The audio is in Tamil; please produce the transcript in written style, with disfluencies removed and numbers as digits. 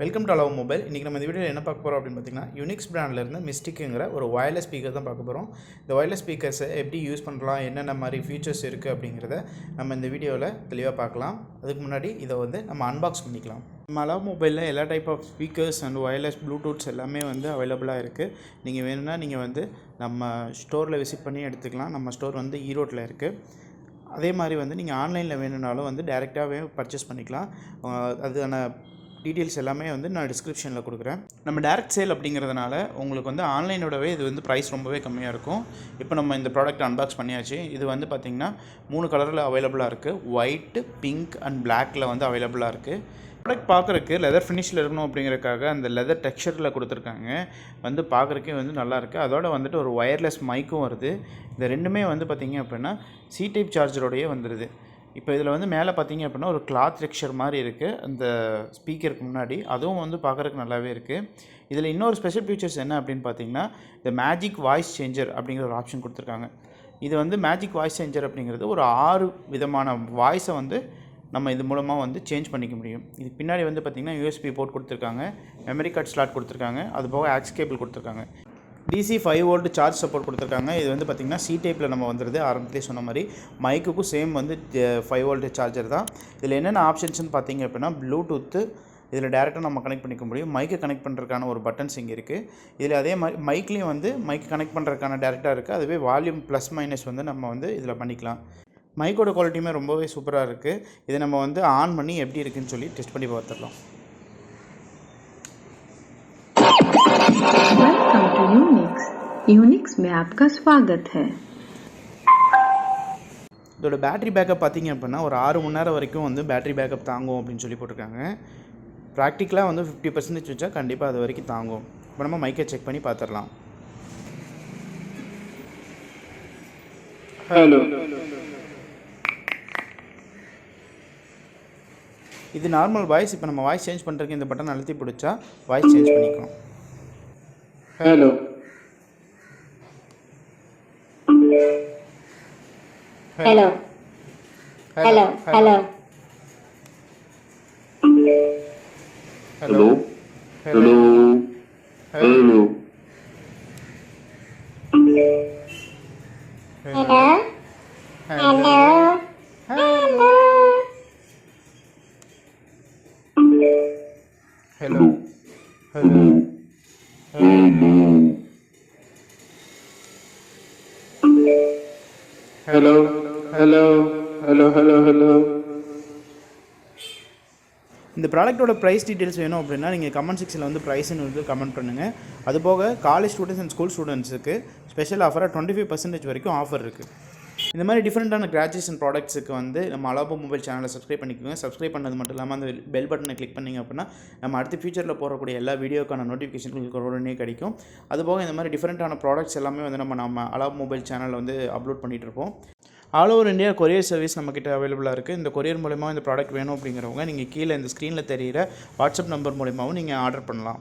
Welcome to அலவோ mobile. இன்றைக்கி நம்ம இந்த வீடியோவில் என்ன பார்க்க போகிறோம் அப்படின்னு பார்த்தீங்கன்னா, யூனிக்ஸ் பிராண்ட்லேருந்து மிஸ்டிக்குங்கிற ஒரு வயர்லெஸ் ஸ்பீக்கர் தான் பார்க்க போகிறோம். இந்த வயர்லெஸ் ஸ்பீக்கர்ஸை எப்படி யூஸ் பண்ணலாம், என்னென்ன மாதிரி ஃபீச்சர்ஸ் இருக்குது அப்படிங்கிறத நம்ம இந்த வீடியோவில் தெளிவாக பார்க்கலாம். அதுக்கு முன்னாடி இதை நம்ம அன்பாக்ஸ் பண்ணிக்கலாம். நம்ம அலவோ மொபைலில் எல்லா type of speakers and wireless Bluetooths எல்லாமே அவைலபிளாக இருக்குது. நீங்கள் வேணும்னா நீங்கள் நம்ம ஸ்டோரில் விசிட் பண்ணி எடுத்துக்கலாம். நம்ம ஸ்டோர் ஈரோட்டில் இருக்குது. அதே மாதிரி நீங்கள் ஆன்லைனில் வேணும்னாலும் டேரெக்டாகவே பர்ச்சேஸ் பண்ணிக்கலாம். அதுக்கான டீட்டெயில்ஸ் எல்லாமே நான் டிஸ்கிரிப்ஷனில் கொடுக்குறேன். நம்ம டேரெக்ட் சேல் அப்படிங்கிறதுனால உங்களுக்கு ஆன்லைனோடவே இது ப்ரைஸ் ரொம்பவே கம்மியாக இருக்கும். இப்போ நம்ம இந்த ப்ராடக்ட் அன்பாக்ஸ் பண்ணியாச்சு. இது பார்த்திங்கன்னா 3 கலரில் அவைலபிளாக இருக்குது. ஒயிட்டு, பிங்க் அண்ட் பிளாக்கில் அவைலபிளாக இருக்குது. ப்ராடக்ட் பார்க்குறக்கு லெதர் ஃபினிஷில் இருக்கணும் அப்படிங்கிறதுக்காக அந்த லெதர் டெக்ஸ்சரில் கொடுத்துருக்காங்க. பார்க்குறக்கே நல்லாயிருக்கு. அதோட ஒரு ஒயர்லெஸ் மைக்கும் வருது. இந்த ரெண்டுமே பார்த்திங்க அப்படின்னா சி டைப் சார்ஜரோடையே வந்துடுது. இப்போ இதில் மேலே பார்த்தீங்க அப்படின்னா ஒரு கிளாத் டெக்ஸ்சர் மாதிரி இருக்குது அந்த ஸ்பீக்கருக்கு முன்னாடி. அதுவும் பார்க்குறதுக்கு நல்லாவே இருக்குது. இதில் இன்னொரு ஸ்பெஷல் ஃபீச்சர்ஸ் என்ன அப்படின்னு பார்த்தீங்கன்னா, இந்த மேஜிக் வாய்ஸ் சேஞ்சர் அப்படிங்கிற ஒரு ஆப்ஷன் கொடுத்துருக்காங்க. இது மேஜிக் வாய்ஸ் சேஞ்சர் அப்படிங்கிறது ஒரு 6 விதமான வாய்ஸை நம்ம இது மூலமாக சேஞ்ச் பண்ணிக்க முடியும். இது பின்னாடி பார்த்திங்கன்னா யூஎஸ்பி போர்ட் கொடுத்துருக்காங்க, மெமரி கார்டு ஸ்லாட் கொடுத்துருக்காங்க, அது போக ஆக்ஸ் கேபிள் கொடுத்துருக்காங்க, DC 5 வோல்ட் சார்ஜ் சப்போர்ட் கொடுத்துருக்காங்க. இது பார்த்திங்கன்னா சி டைப்பில் நம்ம வந்துடுது. ஆரம்பத்திலே சொன்ன மாதிரி மைக்குக்கும் சேம் 5 வோல்ட் சார்ஜர் தான். இதில் என்னென்ன ஆப்ஷன்ஸ்னு பார்த்தீங்க அப்படின்னா, ப்ளூடூத்து இதில் டேரெக்டாக நம்ம கனெக்ட் பண்ணிக்க முடியும். மைக்கை கனெக்ட் பண்ணுறதுக்கான ஒரு பட்டன்ஸ் இங்கே இருக்குது. இதில் அதே மாதிரி மைக்லேயும் மைக் கனெக்ட் பண்ணுறதுக்கான டேரெக்டாக இருக்குது. அதுவே வால்யூம் ப்ளஸ் மைனஸ் நம்ம இதில் பண்ணிக்கலாம். மைக்கோட குவாலிட்டியுமே ரொம்பவே சூப்பராக இருக்குது. இதை நம்ம ஆன் பண்ணி எப்படி இருக்குதுன்னு சொல்லி டெஸ்ட் பண்ணி பார்த்துடலாம். वेलकम टू यूनिक्स में आपका स्वागत है. இதோட பேட்டரி பேக்கப் பார்த்தீங்க அப்படின்னா ஒரு 6 மணி நேரம் வரைக்கும் பேட்டரி பேக்கப் தாங்கும் அப்படின்னு சொல்லி போட்டிருக்காங்க. ப்ராக்டிக்கலாக 50% வச்சா கண்டிப்பாக அது வரைக்கும் தாங்கும். இப்போ நம்ம மைக்கை செக் பண்ணி பார்த்துடலாம். ஹலோ, இது நார்மல் வாய்ஸ். இப்போ நம்ம வாய்ஸ் சேஞ்ச் பண்ணுறதுக்கு இந்த பட்டன் அழுத்தி பிடிச்சா வாய்ஸ் சேஞ்ச் பண்ணிக்கலாம். Hello, Hello. Hello. Hello. hello, hello, hello, Hello. Hello. Hello. Hello. Hello. hello, hello, hello, hello, hello. இந்த ப்ராடக்ட்டோட ப்ரைஸ் டீட்டெயில்ஸ் வேணும் அப்படின்னா நீங்கள் கமெண்ட் செக்ஷனில் ப்ரைஸ்ன்னு கமெண்ட் பண்ணுங்கள். அதுபோக காலேஜ் ஸ்டூடெண்ட்ஸ் அண்ட் ஸ்கூல் ஸ்டூடெண்ட்ஸுக்கு ஸ்பெஷல் ஆஃபராக 25% வரைக்கும் ஆஃபர் இருக்குது. இந்த மாதிரி டிஃப்ரெண்ட்டான கிராஜுவேஷன் ப்ராடக்ட்ஸுக்கு நம்ம அலவோ மொபைல் சேனலை சப்ஸ்கிரைப் பண்ணிக்கோங்க. சப்ஸ்கிரைப் பண்ணது மட்டும் இல்லாமல் அந்த பெல் பட்டனை கிளிக் பண்ணிங்க அப்படின்னா நம்ம அடுத்த ஃபியூச்சரில் போடக்கூடிய எல்லா வீடியோக்கான நோட்டிஃபிகேஷன் உங்களுக்கு உடனே கிடைக்கும். அதுபோக இந்த மாதிரி டிஃப்ரெண்ட்டான ப்ராடக்ட்ஸ் எல்லாமே நம்ம அலவோ மொபைல் சேனலில் அப்லோட் பண்ணிகிட்டு இருப்போம். All over India courier service நம்மக்கிட்ட அவைலபிளாக இருக்குது. இந்த கொரியர் மூலமாக இந்த ப்ராடக்ட் வேணும் அப்படிங்கிறவங்க நீங்கள் கீழே இந்த ஸ்க்ரீனில் தெரிகிற வாட்ஸ்அப் நம்பர் மூலமாகவும் நீங்கள் ஆர்டர் பண்ணலாம்.